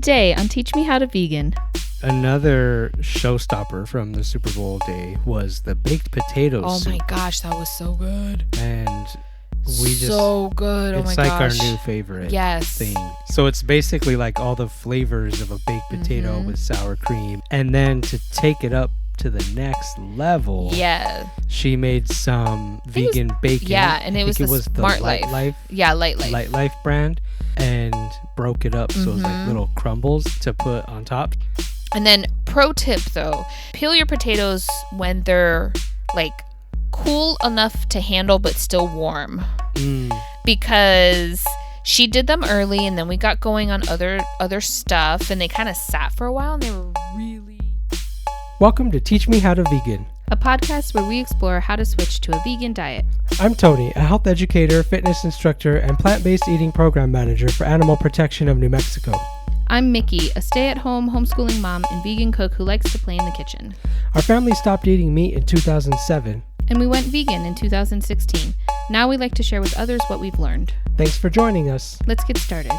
Today on Teach Me How to Vegan. Another showstopper from the Super Bowl day was the baked potato soup. Oh my gosh, that was so good. And we just... So good. It's like our new favorite thing. So it's basically like all the flavors of a baked potato with sour cream. And then to take it up to the next level, she made some vegan bacon. Yeah, and it was the Smart Life. Yeah, Light Life. Light Life brand, and broke it up so it was like little crumbles to put on top. And then pro tip though, peel your potatoes when they're like cool enough to handle but still warm. Because she did them early and then we got going on other stuff and they kind of sat for a while and they were really... Welcome to Teach Me How to Vegan, a podcast where we explore how to switch to a vegan diet. I'm Tony, a health educator, fitness instructor, and plant-based eating program manager for Animal Protection of New Mexico. I'm Mickey, a stay-at-home homeschooling mom and vegan cook who likes to play in the kitchen. Our family stopped eating meat in 2007. And we went vegan in 2016. Now we like to share with others what we've learned. Thanks for joining us. Let's get started.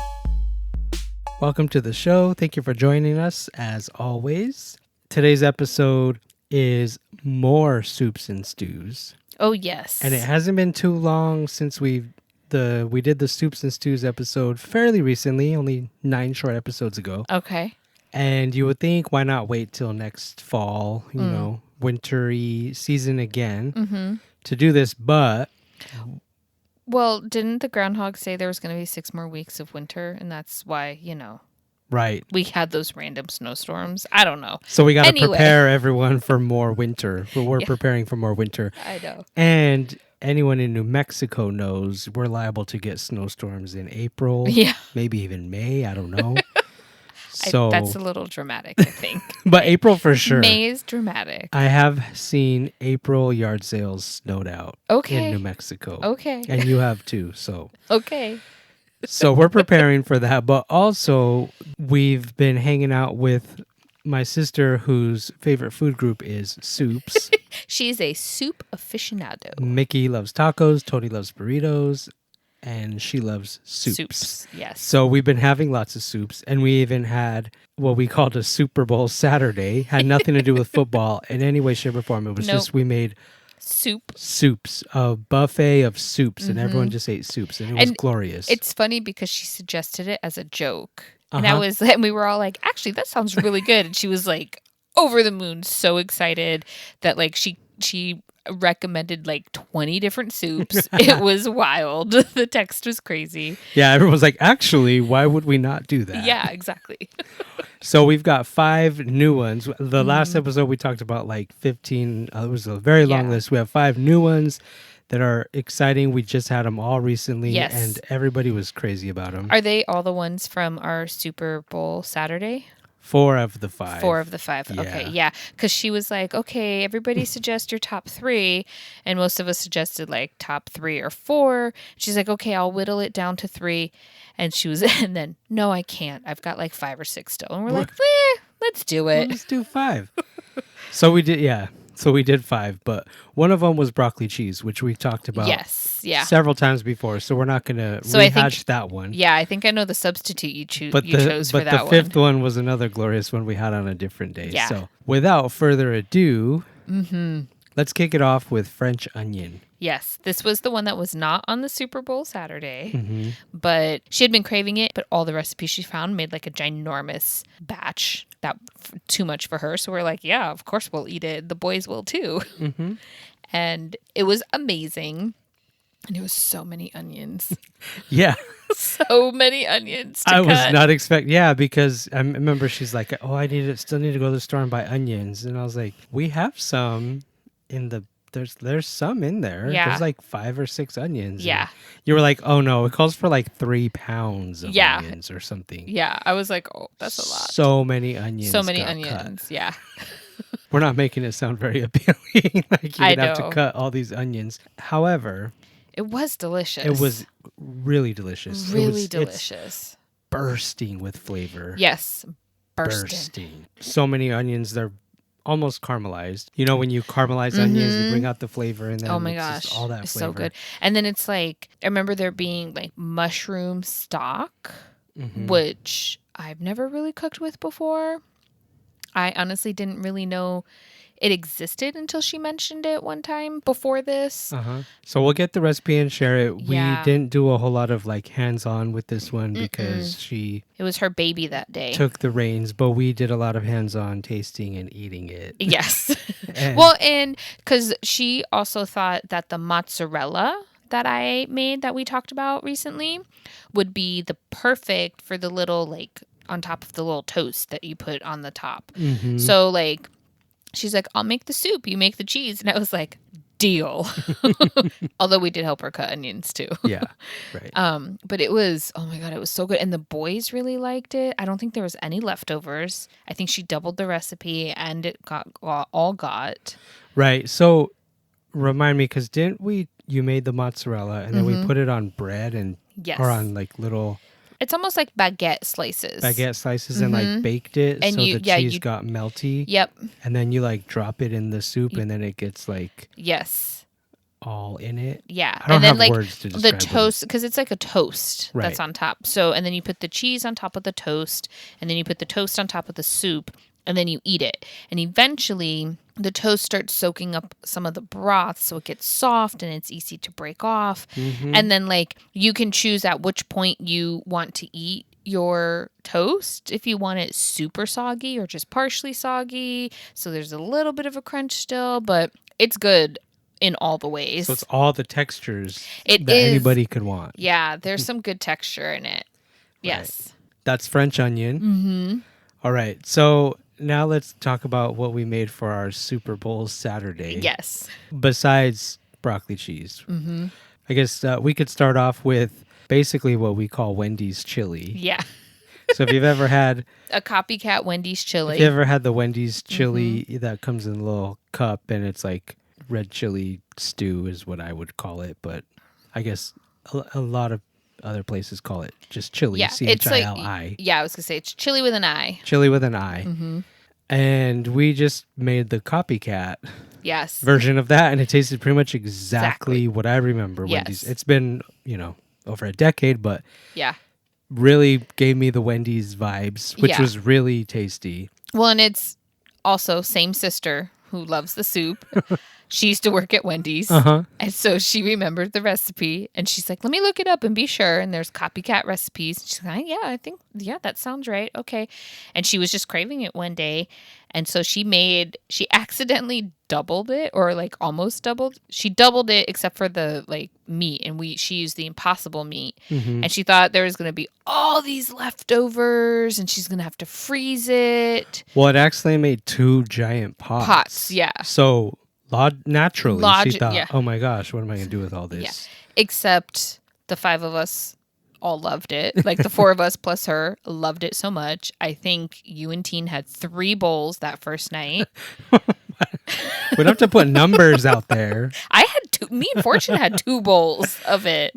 Welcome to the show. Thank you for joining us, as always. Today's episode is more soups and stews. Oh, yes. And it hasn't been too long since we did the soups and stews episode fairly recently, only 9 short episodes ago. Okay. And you would think, why not wait till next fall, you know, wintry season again to do this, but... Well, didn't the groundhog say there was going to be 6 more weeks of winter? And that's why, Right. we had those random snowstorms. I don't know. So we got to prepare everyone for more winter. We're preparing for more winter. I know. And anyone in New Mexico knows we're liable to get snowstorms in April. Yeah. Maybe even May. I don't know. So that's a little dramatic, I think. But April for sure. May is dramatic. I have seen April yard sales snowed out in New Mexico. Okay. And you have too. So okay. So we're preparing for that. But also we've been hanging out with my sister whose favorite food group is soups. She's a soup aficionado. Mickey loves tacos. Tony loves burritos. And she loves soups. Yes. So we've been having lots of soups. And we even had what we called a Super Bowl Saturday. Had nothing to do with football in any way, shape, or form. It was just we made soups, a buffet of soups. And everyone just ate soups. And it was glorious. It's funny because she suggested it as a joke. And we were all like, actually, that sounds really good. And she was like over the moon, so excited that like she recommended like 20 different soups. It was wild. The text was crazy. Yeah, everyone's like, actually, why would we not do that? Yeah, exactly. So we've got 5 new ones. The last episode we talked about like 15. It was a very long list. We have 5 new ones that are exciting. We just had them all recently, and everybody was crazy about them. Are they all the ones from our Super Bowl Saturday? 4 of the 5. 4 of the 5. Yeah. Okay, yeah. Because she was like, okay, everybody suggest your top 3. And most of us suggested like top 3 or 4. She's like, okay, I'll whittle it down to 3. And she was, and then, no, I can't. I've got like 5 or 6 still. And we're like, let's do it. Let's do 5. So we did, So we did 5, but one of them was broccoli cheese, which we talked about several times before. So we're not going to rehash that one. Yeah, I think I know the substitute you chose for that one. But the 5th one was another glorious one we had on a different day. Yeah. So without further ado, let's kick it off with French onion. Yes, this was the one that was not on the Super Bowl Saturday, but she had been craving it, but all the recipes she found made like a ginormous batch. That too much for her. So we're like, yeah, of course we'll eat it. The boys will too. And it was amazing. And it was so many onions. Yeah. So many onions to cut. Was not expecting, because I remember she's like, oh, still need to go to the store and buy onions. And I was like, we have some in the, there's some in there. Yeah. There's like 5 or 6 onions. Yeah. And you were like, oh no, it calls for like 3 pounds of onions or something. Yeah. I was like, oh, that's a lot. So many onions. Cut. Yeah. We're not making it sound very appealing. Like you'd have to cut all these onions. However, it was delicious. It was really delicious. Really delicious. Bursting with flavor. Yes. Bursting. So many onions. They're almost caramelized. You know, when you caramelize onions, you bring out the flavor, and then all that flavor. So good. And then it's like, I remember there being like mushroom stock, which I've never really cooked with before. I honestly didn't really know it existed until she mentioned it one time before this. So we'll get the recipe and share it. Yeah. We didn't do a whole lot of like hands-on with this one because it was her baby that day. Took the reins, but we did a lot of hands-on tasting and eating it. Yes. and because she also thought that the mozzarella that I made that we talked about recently would be the perfect for the little like on top of the little toast that you put on the top. So like she's like, I'll make the soup, you make the cheese. And I was like, deal. Although we did help her cut onions too. Yeah. Right. But it was, oh my God, it was so good. And the boys really liked it. I don't think there was any leftovers. I think she doubled the recipe and it all got. Right. So remind me, because you made the mozzarella and then we put it on bread and or on like little. It's almost like baguette slices. And like baked it and so the cheese got melty. Yep. And then you like drop it in the soup and then it gets like all in it. Yeah. I don't have words to describe the toast, because it's like a toast that's on top. So, and then you put the cheese on top of the toast and then you put the toast on top of the soup and then you eat it. And eventually the toast starts soaking up some of the broth so it gets soft and it's easy to break off. And then like you can choose at which point you want to eat your toast, if you want it super soggy or just partially soggy. So there's a little bit of a crunch still, but it's good in all the ways. So it's all the textures anybody could want. Yeah, there's some good texture in it. Yes. Right. That's French onion. All right. So now let's talk about what we made for our Super Bowl Saturday. Yes. Besides broccoli cheese. I guess we could start off with basically what we call Wendy's chili. Yeah. So if you've ever had a copycat Wendy's chili. If you ever had the Wendy's chili that comes in a little cup and it's like red chili stew is what I would call it. But I guess a lot of other places call it just chili. Yeah, C-H-I-L-I. like, yeah, I was going to say it's chili with an I. Chili with an I. And we just made the copycat version of that. And it tasted pretty much exactly what I remember Wendy's. It's been, over a decade, but really gave me the Wendy's vibes, which was really tasty. Well, and it's also same sister who loves the soup. She used to work at Wendy's. And so she remembered the recipe and she's like, let me look it up and be sure. And there's copycat recipes. She's like, I think, that sounds right. Okay. And she was just craving it one day. And so she accidentally doubled it or like almost doubled. She doubled it except for the like meat. And she used the Impossible meat. And she thought there was going to be all these leftovers and she's going to have to freeze it. Well, it actually made 2 giant pots. Yeah. So naturally, she thought, oh my gosh, what am I going to do with all this? Yeah. Except the 5 of us all loved it. Like the 4 of us plus her loved it so much. I think you and Teen had 3 bowls that first night. We don't have to put numbers out there. I had 2. Me and Fortune had 2 bowls of it.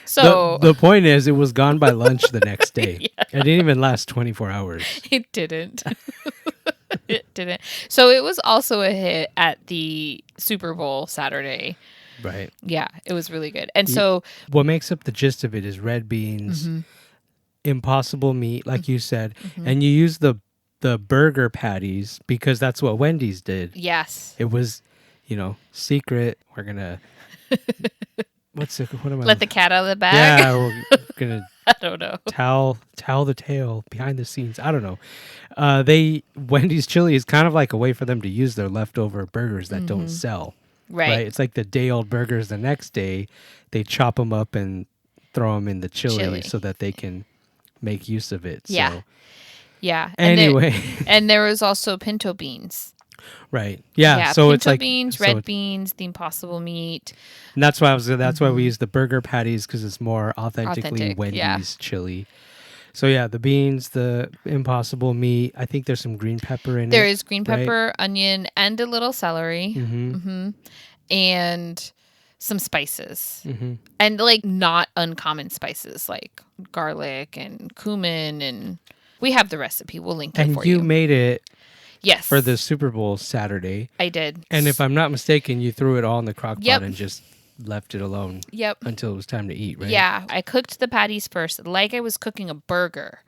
So the point is, it was gone by lunch the next day. It didn't even last 24 hours. It didn't. It didn't. So it was also a hit at the Super Bowl Saturday. Right. Yeah, it was really good. And so what makes up the gist of it is red beans, Impossible meat, like you said, and you use the burger patties because that's what Wendy's did. Yes. It was, secret. We're gonna what am I? Let the cat out of the bag. Yeah, we're gonna. I don't know. Tell the tale behind the scenes. I don't know. Wendy's chili is kind of like a way for them to use their leftover burgers that don't sell. Right. It's like the day old burgers. The next day, they chop them up and throw them in the chili. So that they can make use of it. Yeah. So. Yeah. Anyway, and there was also pinto beans. Right. Yeah. So pinto it's like beans, red beans, the Impossible meat. And that's why why we use the burger patties because it's more authentically Wendy's chili. So the beans, the Impossible meat. I think there's some green pepper in it. There is green pepper, onion, and a little celery, and some spices, and like not uncommon spices like garlic and cumin. And we have the recipe. We'll link it for you. And you made it. Yes. For the Super Bowl Saturday. I did. And if I'm not mistaken, you threw it all in the crock pot and just left it alone. Yep. Until it was time to eat, right? Yeah. I cooked the patties first like I was cooking a burger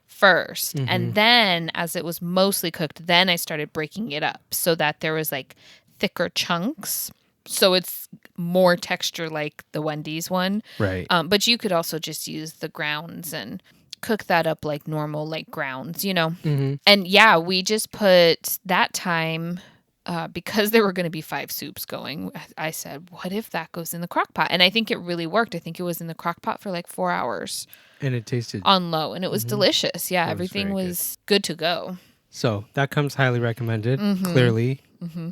first. And then as it was mostly cooked, then I started breaking it up so that there was like thicker chunks. So it's more texture like the Wendy's one. Right. But you could also just use the grounds and cook that up like normal, like grounds, you know? And yeah, we just put that time, because there were going to be 5 soups going. I said, what if that goes in the crock pot? And I think it really worked. I think it was in the crock pot for like 4 hours. And it tasted on low, and it was delicious. Yeah, everything was good to go. So that comes highly recommended. Clearly,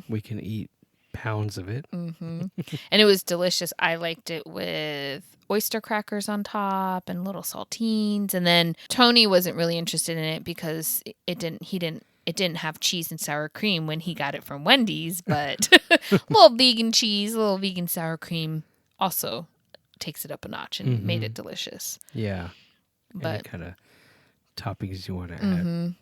we can eat pounds of it. And it was delicious. I liked it with oyster crackers on top and little saltines. And then Tony wasn't really interested in it because it didn't have cheese and sour cream when he got it from Wendy's, but little vegan cheese, little vegan sour cream also takes it up a notch and made it delicious. Yeah. But any kind of toppings you want to add.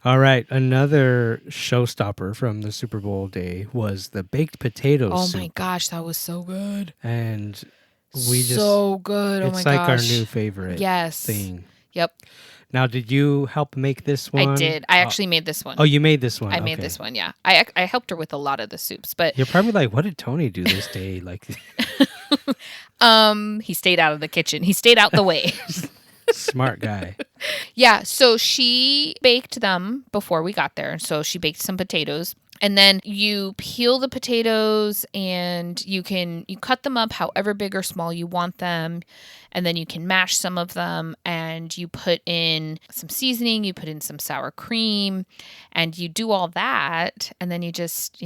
All right. Another showstopper from the Super Bowl day was the baked potatoes soup. My gosh, that was so good. And we just so good. Oh my gosh. It's like our new favorite yes. thing. Yep. Now, did you help make this one? I did. I actually made this one. Oh, you made this one. I made this one, yeah. I helped her with a lot of the soups, but you're probably like, what did Tony do this day? Like, he stayed out of the kitchen. He stayed out the way. Smart guy. Yeah, so she baked them before we got there. So she baked some potatoes. And then you peel the potatoes and you cut them up however big or small you want them. And then you can mash some of them and you put in some seasoning, you put in some sour cream, and you do all that. And then you just,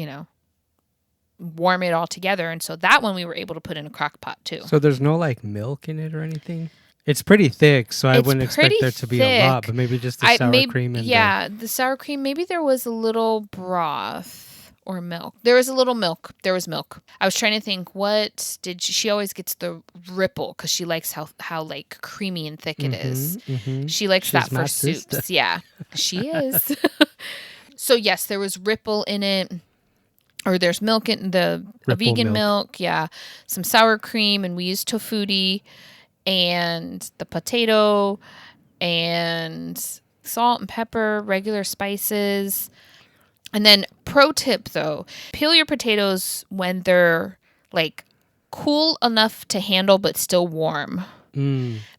warm it all together. And so that one we were able to put in a crock pot too. So there's no like milk in it or anything? It's pretty thick, so I wouldn't expect there to be a lot, but maybe just the sour cream and the sour cream. Maybe there was a little broth or milk. There was a little milk. There was milk. I was trying to think, what did she always gets the ripple because she likes how like creamy and thick it is. She likes that for soups. Yeah, she is. So yes, there was ripple in it. Or there's milk in the vegan milk. Yeah, some sour cream, and we used tofutti. And the potato and salt and pepper, regular spices. And then pro tip though, peel your potatoes when they're like cool enough to handle but still warm.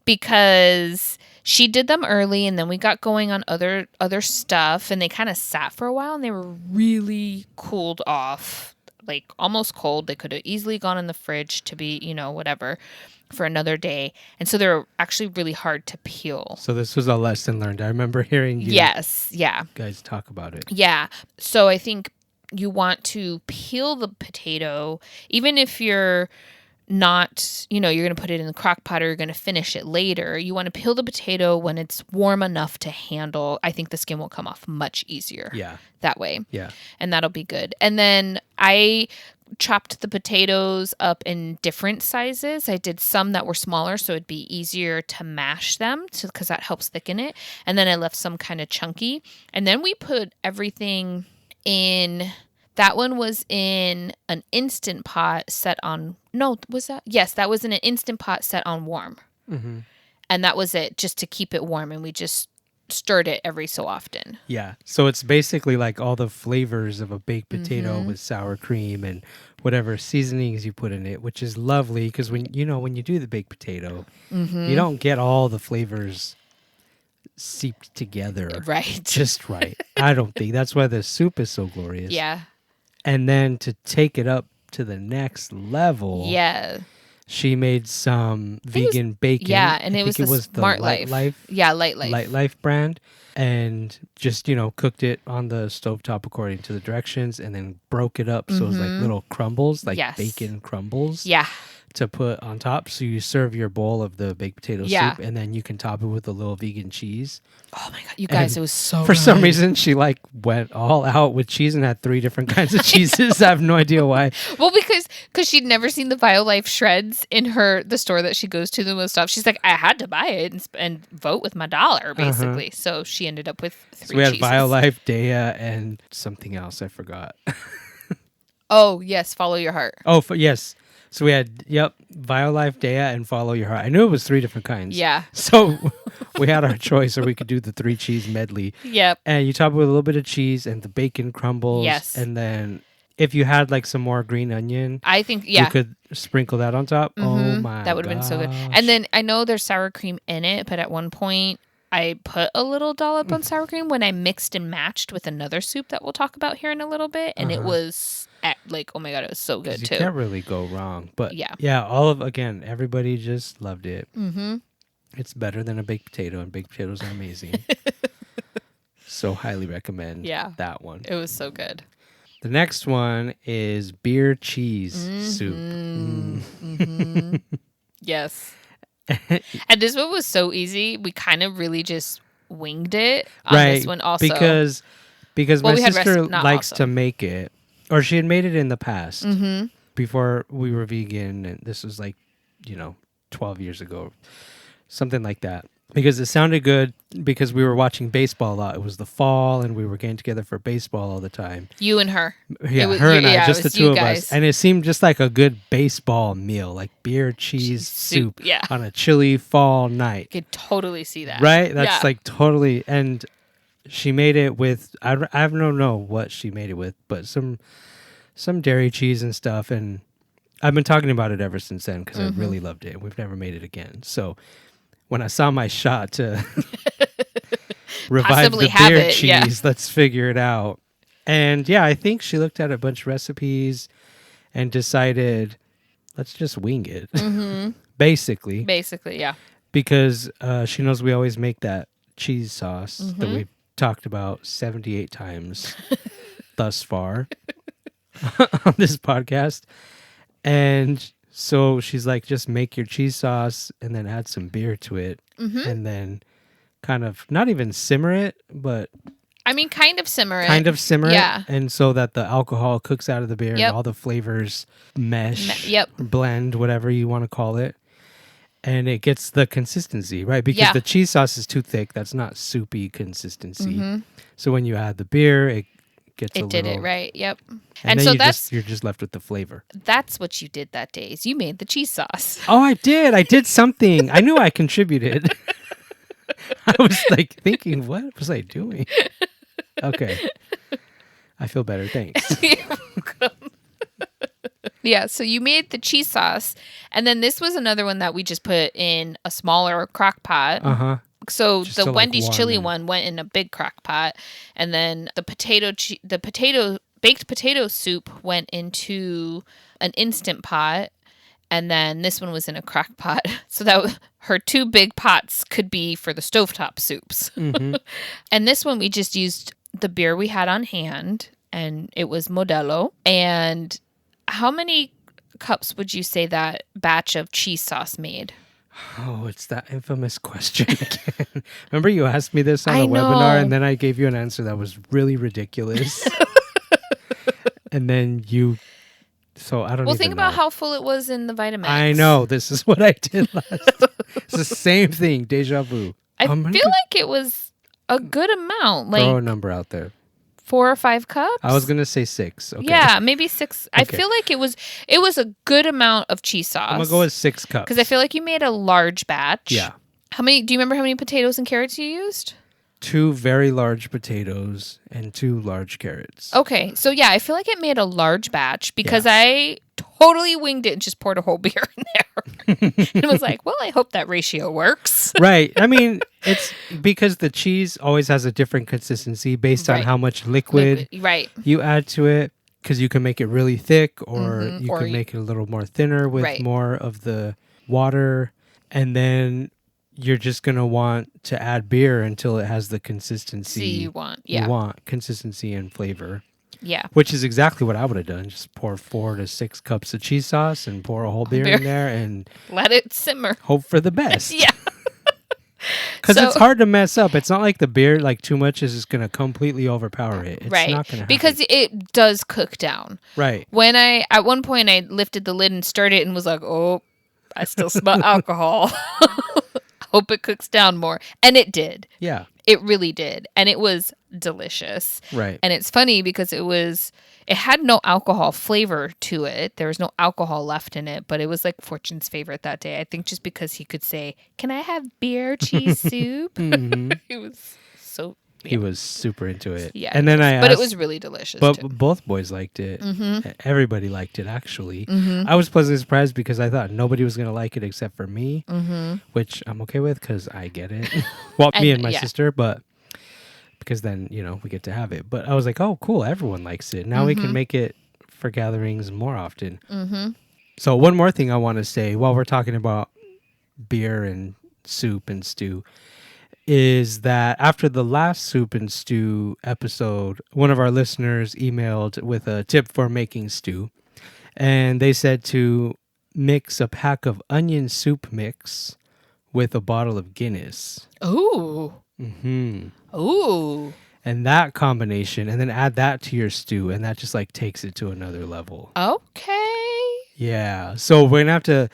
Because she did them early and then we got going on other stuff and they kind of sat for a while and they were really cooled off, like almost cold. They could have easily gone in the fridge to be, whatever, for another day. And so they're actually really hard to peel. So this was a lesson learned. I remember hearing you guys talk about it. Yeah. So I think you want to peel the potato, even if you're not, you're going to put it in the crock pot or you're going to finish it later. You want to peel the potato when it's warm enough to handle. I think the skin will come off much easier. Yeah. That way. Yeah. And that'll be good. And then I chopped the potatoes up in different sizes. I did some that were smaller so it'd be easier to mash them because that helps thicken it. And then I left some kind of chunky. And then we put everything in. That one was in an Instant Pot set on... No, was that? Yes, that was in an Instant Pot set on warm. And that was it, just to keep it warm. And we just stirred it every so often. Yeah. So it's basically like all the flavors of a baked potato with sour cream and whatever seasonings you put in it, which is lovely because when you do the baked potato, you don't get all the flavors seeped together. Right. Just right. I don't think. That's why the soup is so glorious. Yeah. And then to take it up to the next level. Yeah. She made some vegan bacon. Yeah, and it was the Smart Life. Yeah, Light Life. Light Life brand. And just, cooked it on the stovetop according to the directions and then broke it up so it was like little crumbles, like bacon crumbles. Yeah. To put on top. So you serve your bowl of the baked potato soup and then you can top it with a little vegan cheese. Oh my God. You guys, it was so For some reason, she went all out with cheese and had 3 different kinds of cheeses. I have no idea why. Well, because she'd never seen the BioLife shreds in the store that she goes to the most often. She's like, I had to buy it and vote with my dollar, basically. So she ended up with 3 So we had cheeses. BioLife, Daya, and something else. I forgot. Oh, yes. Follow Your Heart. Oh, yes. So we had, BioLife, Daya, and Follow Your Heart. I knew it was 3 different kinds. Yeah. So we had our choice, or we could do the 3 cheese medley. Yep. And you top it with a little bit of cheese and the bacon crumbles. Yes. And then if you had like some more green onion, I think, yeah, you could sprinkle that on top. Oh my! That would have been so good. And then I know there's sour cream in it, but at one point I put a little dollop on sour cream when I mixed and matched with another soup that we'll talk about here in a little bit, and it was like, oh my god, it was so good too. You can't really go wrong. But yeah, everybody just loved it. Mm-hmm. It's better than a baked potato, and baked potatoes are amazing. So highly recommend that one. It was so good. The next one is beer cheese soup. Mm-hmm. Yes. And this one was so easy. We kind of really just winged it on this one also. Because my sister likes to make it, or she had made it in the past before we were vegan. And this was 12 years ago, something like that. Because it sounded good because we were watching baseball a lot. It was the fall and we were getting together for baseball all the time. You and her. Yeah, her and I, just the two of us. And it seemed just like a good baseball meal, like beer, cheese, soup on a chilly fall night. I could totally see that. Right? That's totally. And she made it with, I don't know what she made it with, but some dairy cheese and stuff. And I've been talking about it ever since then because I really loved it. We've never made it again. So when I saw my shot to revive the beer cheese, let's figure it out. And I think she looked at a bunch of recipes and decided, let's just wing it. Mm-hmm. Basically, yeah. Because she knows we always make that cheese sauce that we've talked about 78 times thus far on this podcast. And so she's like, just make your cheese sauce and then add some beer to it. And then kind of not even simmer it, but I mean, kind of simmer it. And so that the alcohol cooks out of the beer and all the flavors mesh, blend, whatever you want to call it. And it gets the consistency, right? Because the cheese sauce is too thick. That's not soupy consistency. So when you add the beer, it gets a little... It did it right, yep. And then so you're just left with the flavor. That's what you did that day, is you made the cheese sauce. Oh, I did. I did something. I knew I contributed. I was like thinking, what was I doing? Okay. I feel better. Thanks. You're welcome. Yeah, so you made the cheese sauce, and then this was another one that we just put in a smaller crock pot. Uh-huh. So just the Wendy's chili one went in a big crock pot, and then the baked potato soup went into an Instant Pot, and then this one was in a crock pot. So that her 2 big pots could be for the stovetop soups. Mm-hmm. And this one we just used the beer we had on hand, and it was Modelo. And how many cups would you say that batch of cheese sauce made? Oh, it's that infamous question again. Remember you asked me this on a webinar, and then I gave you an answer that was really ridiculous. And then so I don't know. Well, think about how full it was in the Vitamix. I know. This is what I did last. It's the same thing. Deja vu. I feel like it was a good amount. Like, throw a number out there. 4 or 5 cups? I was going to say 6. Okay. Yeah, maybe 6. Okay. I feel like it was a good amount of cheese sauce. I'm going to go with 6 cups. Because I feel like you made a large batch. Yeah. Do you remember how many potatoes and carrots you used? 2 very large potatoes and 2 large carrots. Okay. So yeah, I feel like it made a large batch because I totally winged it and just poured a whole beer in there. And was like, well, I hope that ratio works. Right. I mean, it's because the cheese always has a different consistency based on how much liquid you add to it. Because you can make it really thick or you can make it a little more thinner with more of the water. And then you're just going to want to add beer until it has the consistency you want. Yeah. You want consistency and flavor. Yeah. Which is exactly what I would have done. Just pour 4 to 6 cups of cheese sauce and pour a whole beer in there and let it simmer. Hope for the best. Yeah. Because it's hard to mess up. It's not like the beer, like too much is just going to completely overpower it. It's not going to happen. Because it does cook down. Right. At one point I lifted the lid and stirred it and was like, oh, I still smell alcohol. Hope it cooks down more. And it did. Yeah. It really did. And it was delicious. Right. And it's funny because it was It had no alcohol flavor to it. There was no alcohol left in it, but it was like Fortune's favorite that day. I think just because he could say, "Can I have beer cheese soup?" It was so. Yeah. He was super into it. Yeah, and then but it was really delicious. But too. both boys liked it. Everybody liked it, actually. I was pleasantly surprised because I thought nobody was going to like it except for me, which I'm okay with because I get it. Well, me and my sister, but because then, we get to have it. But I was like, oh, cool. Everyone likes it. Now we can make it for gatherings more often. So one more thing I want to say while we're talking about beer and soup and stew is that after the last soup and stew episode, one of our listeners emailed with a tip for making stew. And they said to mix a pack of onion soup mix with a bottle of Guinness. Ooh. Ooh. And that combination, and then add that to your stew, and that just like takes it to another level. Okay. Yeah. So we're going to have to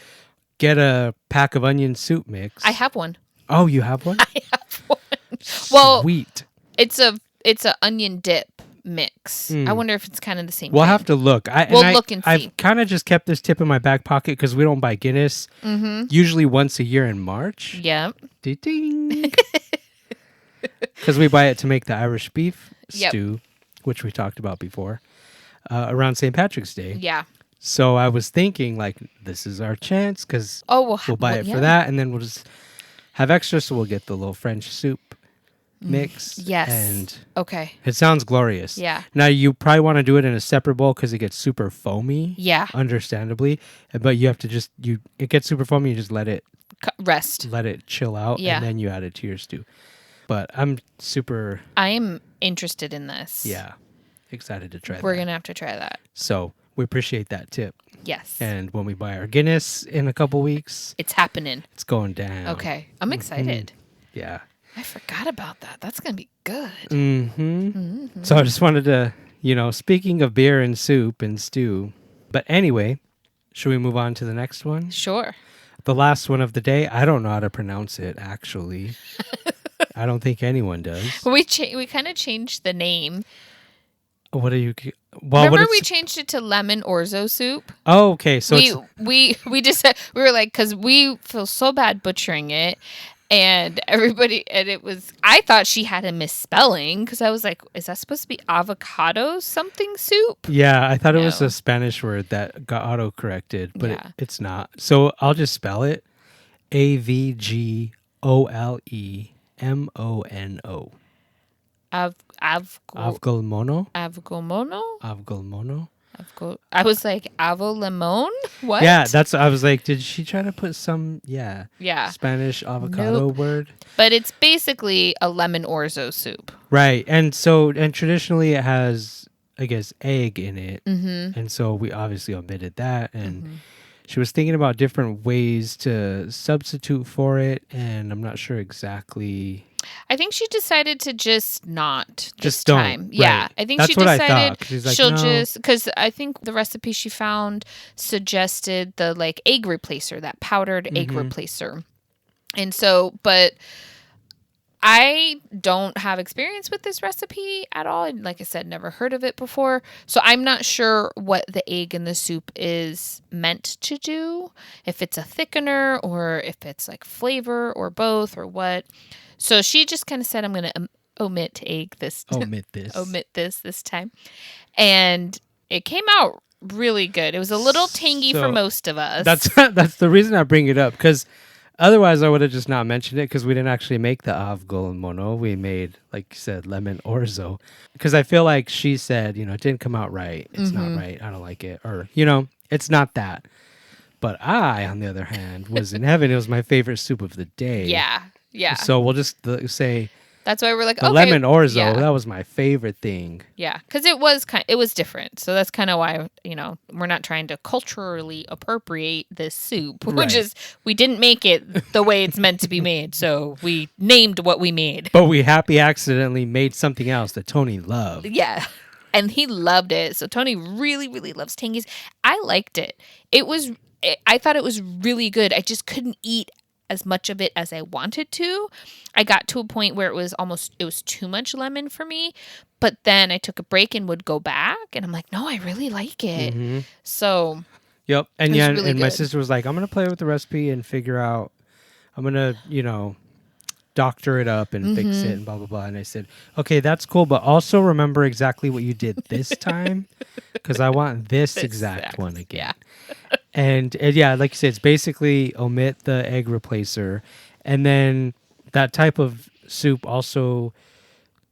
get a pack of onion soup mix. I have one. Oh, you have one? I have one. Well, sweet. It's a onion dip mix. I wonder if it's kind of the same. We'll have to look. We'll look and see. I've kind of just kept this tip in my back pocket because we don't buy Guinness usually once a year in March. Yep. Ding. Because we buy it to make the Irish beef stew, which we talked about before, around St. Patrick's Day. Yeah. So I was thinking, like, this is our chance because we'll buy it for that, and then we'll just have extra, so we'll get the little French soup mix. Yes. And okay. It sounds glorious. Yeah. Now, you probably want to do it in a separate bowl because it gets super foamy. Yeah. Understandably. But you have to just, it gets super foamy, you just let it rest. Let it chill out, and then you add it to your stew. But I'm interested in this. Yeah. Excited to try that. We're going to have to try that. So we appreciate that tip. Yes. And when we buy our Guinness in a couple weeks, it's happening. It's going down. Okay. I'm excited. Yeah. I forgot about that. That's going to be good. So I just wanted to, speaking of beer and soup and stew. But anyway, should we move on to the next one? Sure. The last one of the day. I don't know how to pronounce it, actually. I don't think anyone does. We kind of changed the name. What are you? Remember we changed it to lemon orzo soup? Oh, okay. So we just said, we were like, because we feel so bad butchering it, and I thought she had a misspelling because I was like, is that supposed to be avocado something soup? Yeah, I thought it was a Spanish word that got auto corrected, but it's not. So I'll just spell it: AVGOLEMONO. Avgolmono. I was like, avo limon? What? Yeah, I was like, did she try to put some Spanish avocado word? But it's basically a lemon orzo soup. Right. And traditionally it has, I guess, egg in it. And so we obviously omitted that. And she was thinking about different ways to substitute for it. And I'm not sure exactly. I think she decided to just not this time. Right. Yeah, I think that's she decided I thought, she'll just because I think the recipe she found suggested the like egg replacer, that powdered egg replacer, and so but I don't have experience with this recipe at all. And like I said, never heard of it before. So I'm not sure what the egg in the soup is meant to do, if it's a thickener or if it's like flavor or both or what. So she just kind of said, I'm going to omit egg this time. And it came out really good. It was a little tangy for most of us. That's the reason I bring it up, because otherwise I would have just not mentioned it, because we didn't actually make the avgolmono. We made, like you said, lemon orzo. Because I feel like she said, it didn't come out right. It's not right. I don't like it. Or, it's not that. But I, on the other hand, was in heaven. It was my favorite soup of the day. Yeah. Yeah. So we'll just say that's why we're like, the lemon orzo. That was my favorite thing. Yeah, because it was different. So that's kind of why we're not trying to culturally appropriate this soup, which is we didn't make it the way it's meant to be made. So we named what we made. But we accidentally made something else that Tony loved. Yeah. And he loved it. So Tony really, really loves tangies. I liked it. I thought it was really good. I just couldn't eat as much of it as I wanted to. I got to a point where it was too much lemon for me. But then I took a break and would go back. And I'm like, no, I really like it. Mm-hmm. So. Yep. And yeah, really and my sister was like, I'm going to play with the recipe and figure out, I'm going to, doctor it up and fix it and blah, blah, blah. And I said, okay, that's cool. But also remember exactly what you did this time because I want this exact one again. Yeah. And yeah, like you said, it's basically omit the egg replacer. And then that type of soup also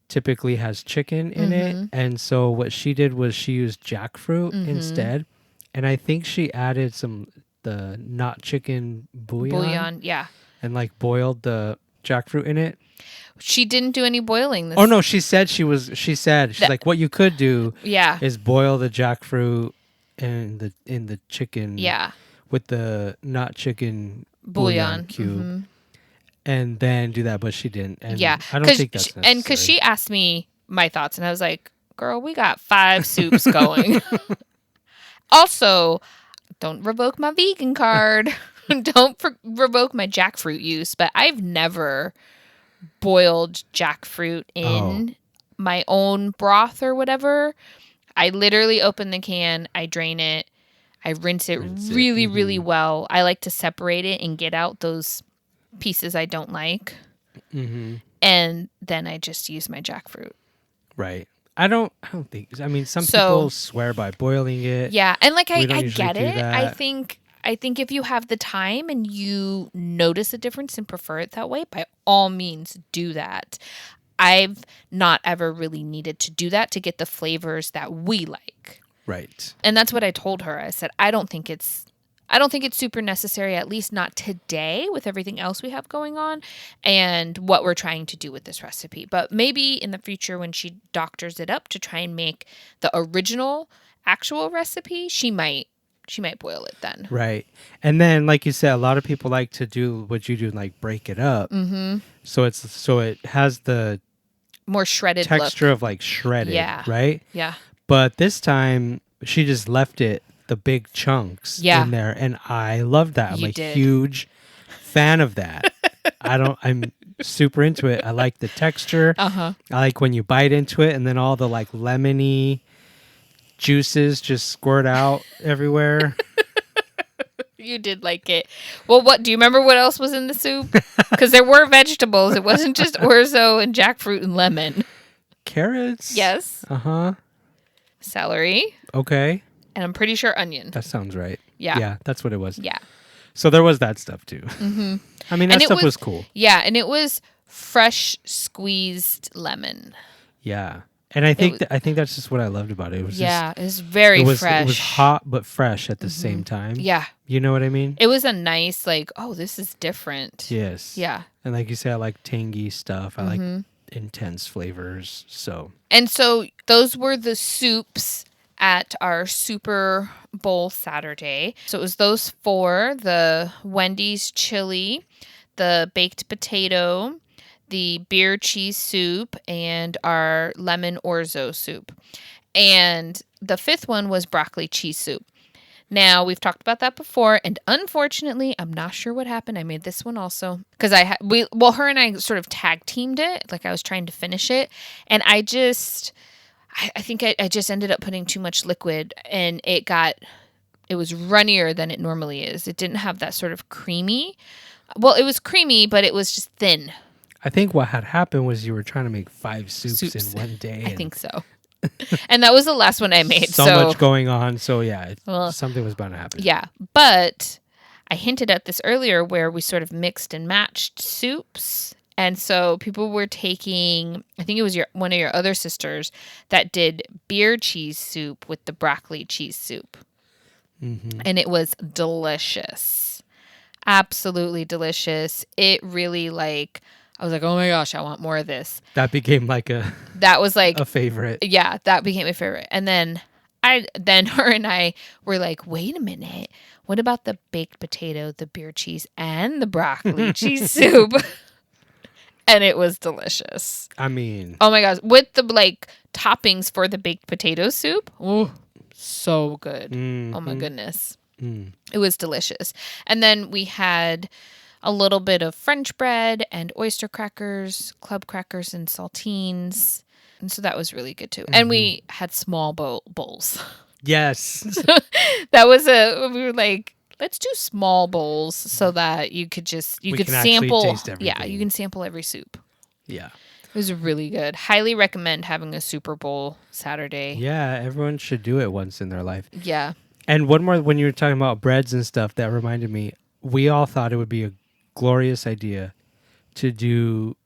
typically has chicken in it. And so what she did was she used jackfruit instead. And I think she added the not chicken bouillon. Yeah. And like boiled the jackfruit in it. She didn't do any boiling this. Oh no, she's like what you could do is boil the jackfruit in the chicken with the not chicken bouillon cube. And then do that, but she didn't. And I don't think that's necessary. And because she asked me my thoughts, and I was like, girl, we got 5 soups going. Also, don't revoke my vegan card. Don't revoke my jackfruit use, but I've never boiled jackfruit in my own broth or whatever. I literally open the can, I drain it, I rinse it really, really well. I like to separate it and get out those pieces I don't like. And then I just use my jackfruit. Right. I don't think, some people swear by boiling it. Yeah. And like, I get it. I think if you have the time and you notice a difference and prefer it that way, by all means do that. I've not ever really needed to do that to get the flavors that we like. Right. And that's what I told her. I said, I don't think it's super necessary, at least not today with everything else we have going on and what we're trying to do with this recipe. But maybe in the future when she doctors it up to try and make the original actual recipe, she might boil it then. Right. And then, like you said, a lot of people like to do what you do, like break it up. So it has the more shredded texture look. Of like shredded. Yeah. Right. Yeah. But this time she just left it the big chunks in there, and I love that. I'm a huge fan of that. I'm super into it. I like the texture. I like when you bite into it and then all the like lemony juices just squirt out everywhere. You did like it. Well, what do you remember what else was in the soup? Because there were vegetables. It wasn't just orzo and jackfruit and lemon. Carrots. Yes. Celery. Okay. And I'm pretty sure onion. That sounds right. Yeah. Yeah, that's what it was. Yeah. So there was that stuff too. That stuff was cool. Yeah, and it was fresh squeezed lemon. Yeah. And I think that's just what I loved about it. It was it was very fresh. It was hot but fresh at the same time. Yeah. You know what I mean? It was a nice this is different. Yes. Yeah. And like you say, I like tangy stuff. I like intense flavors. And so those were the soups at our Super Bowl Saturday. So it was those 4, the Wendy's chili, the baked potato, the beer cheese soup, and our lemon orzo soup. And the 5th one was broccoli cheese soup. Now, we've talked about that before, and unfortunately, I'm not sure what happened. I made this one also because her and I sort of tag teamed it. Like I was trying to finish it, and I think I just ended up putting too much liquid, and it was runnier than it normally is. It didn't have that sort of creamy. Well, it was creamy, but it was just thin. I think what had happened was you were trying to make 5 soups in one day. I think so. And that was the last one I made. So much going on. So yeah, something was bound to happen. Yeah. But I hinted at this earlier where we sort of mixed and matched soups. And so people were taking, I think it was one of your other sisters that did beer cheese soup with the broccoli cheese soup. And it was delicious. Absolutely delicious. It really I was like, oh my gosh, I want more of this. That became that was like a favorite. Yeah, that became a favorite. And then her and I were like, wait a minute. What about the baked potato, the beer cheese, and the broccoli cheese soup? And it was delicious. I mean, oh my gosh, with the toppings for the baked potato soup. Oh, so good. Oh my goodness. It was delicious. And then we had a little bit of French bread and oyster crackers, club crackers, and saltines. And so that was really good too. And we had small bowls. Yes. That was we were like, let's do small bowls so that you could sample. Taste everything. Yeah, you can sample every soup. Yeah. It was really good. Highly recommend having a Super Bowl Saturday. Yeah, everyone should do it once in their life. Yeah. And one more, when you were talking about breads and stuff, that reminded me, we all thought it would be a glorious idea to do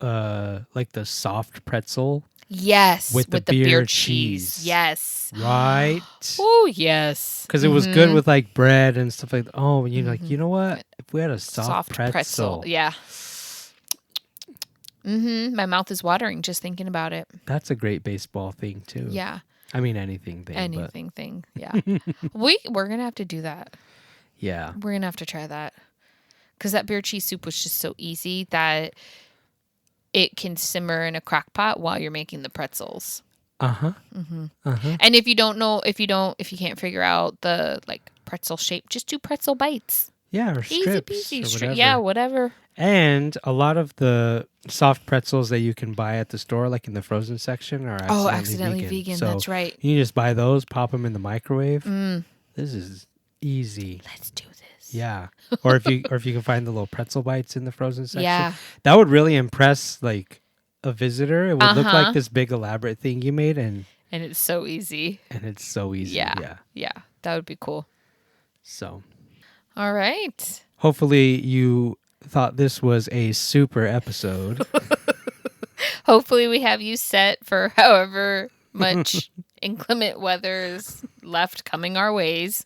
like the soft pretzel. Yes, with the beer cheese. Yes. Right? Oh, yes. Because it was good with like bread and stuff like that. Oh, and you're like, you know what? If we had a soft pretzel. Yeah. My mouth is watering just thinking about it. That's a great baseball thing too. Yeah. I mean, anything thing. Yeah. We're going to have to do that. Yeah. We're going to have to try that. Because that beer cheese soup was just so easy that it can simmer in a crock pot while you're making the pretzels. And if you can't figure out the like pretzel shape, just do pretzel bites. Yeah, or strips. Easy peasy. Or whatever. Yeah, whatever. And a lot of the soft pretzels that you can buy at the store, like in the frozen section, are accidentally vegan. So that's right. You can just buy those, pop them in the microwave. This is easy. Let's do this. Yeah. Or if you can find the little pretzel bites in the frozen section. Yeah. That would really impress like a visitor. It would look like this big elaborate thing you made and it's so easy. Yeah. Yeah. That would be cool. So. All right. Hopefully you thought this was a super episode. Hopefully we have you set for however much inclement weather's left coming our ways.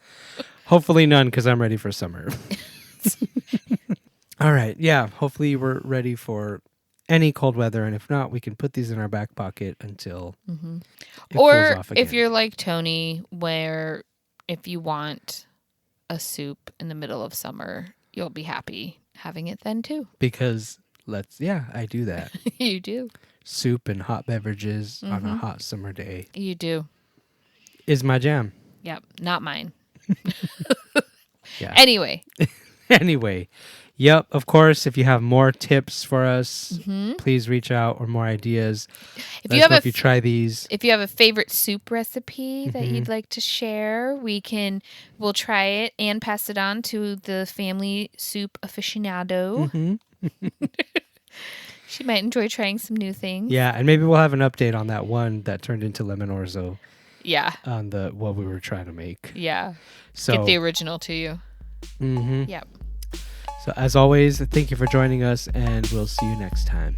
Hopefully none, because I'm ready for summer. All right. Yeah. Hopefully we're ready for any cold weather. And if not, we can put these in our back pocket until it cools off again. If you're like Tony, where if you want a soup in the middle of summer, you'll be happy having it then too. Because I do that. You do. Soup and hot beverages on a hot summer day. You do. Is my jam. Yep. Not mine. Yeah. Anyway. Yep. Of course, if you have more tips for us, please reach out, or more ideas. If you try these. If you have a favorite soup recipe that you'd like to share, we'll try it and pass it on to the family soup aficionado. She might enjoy trying some new things. Yeah, and maybe we'll have an update on that one that turned into lemon orzo. Yeah. On what we were trying to make. Yeah. So get the original to you. Yep. So as always, thank you for joining us, and we'll see you next time.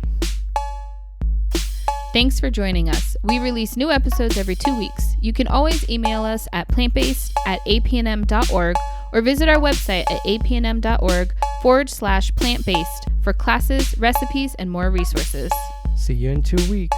Thanks for joining us. We release new episodes every 2 weeks. You can always email us at plantbased@apnm.org or visit our website at apnm.org/plantbased for classes, recipes, and more resources. See you in 2 weeks.